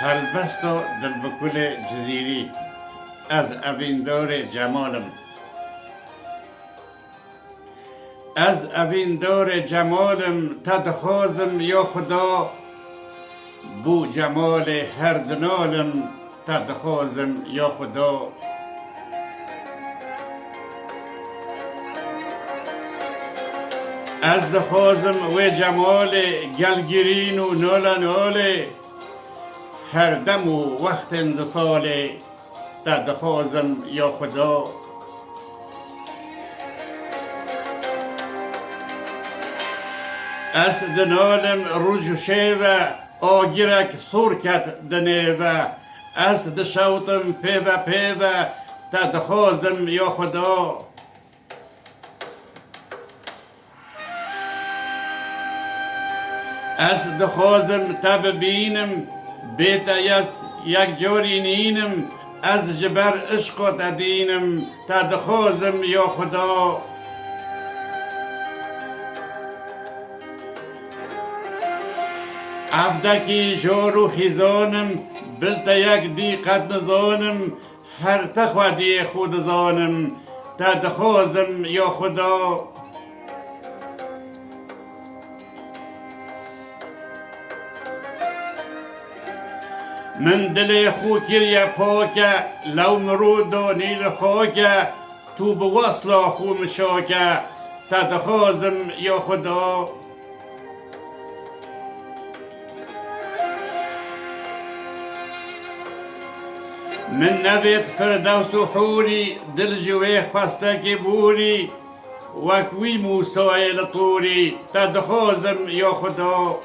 هلبست و دل بکل جزیری از اویندار جمالم از اویندار جمالم تدخوازم یا خدا بو جمال هر دنالم تدخوازم یا خدا از دخوازم و جمال گلگرین و نال هر دم و وقت اندسال تدخوازم یا خدا از دنالم روج شیوه آگیرک سرکت دنیوه از دشوتم پیوه تدخوازم یا خدا از دخوازم تب بینم بیتا یک جوری نینم از جبر عشق و تدینم تدخوازم یا خدا افدکی جور و خیزانم بلتا یک دیقت نزانم هر تخوادی خود زانم تدخوازم یا خدا من دل خو کریا پاکه لو مرود و نیل خاکه تو بوصلا خو مشاکه تدخوازم یا خدا من نوید فردوس و حوری دل جوی خواستک بوری وکوی موسای لطوری تدخوازم یا خدا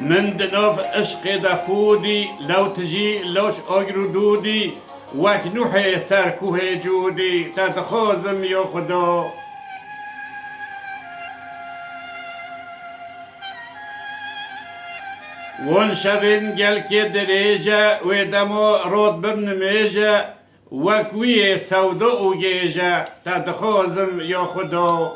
من دناف عشق دخودی لو تجی لوش آگرو دودی وک نوح سرکوه جودی تدخوازم یا خدا وان شبین گل که دریجه و دما راد برنمیجه وکوی سودا و گیجه تدخوازم یا خدا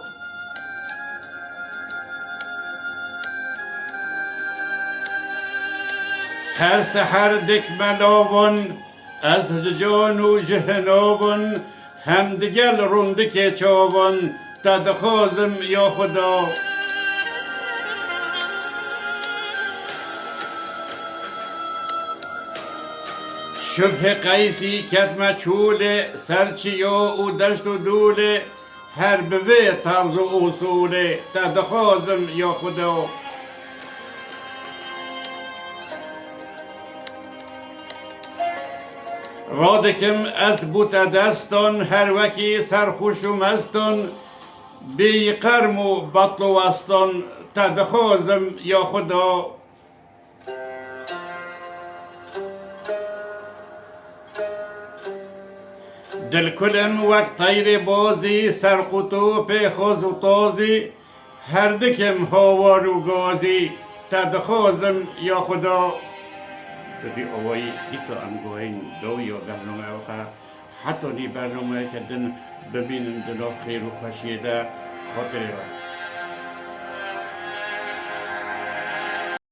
هر سحر دک ملاون از جان و جهناون هم دگل رندک چاون تدخوازم یا خدا شبه قیسی کتم چوله سرچیا و دشت و دوله هر بوی طرز و اصوله تدخوازم یا خدا رادکم از بوت دستان هر وکی سرخوش و مستان بی قرم و بطل و وستان تدخوازم یا خدا دل کلم وک طیر بازی سرقطو پیخوز و تازی هر دکم هاوار و گازی تدخوازم یا خدا بدی اوای ایسا انگوهین دو یا برنامه اوخا حتی نی برنامه کردن ببینن دلا خیر و خوشیده خاطره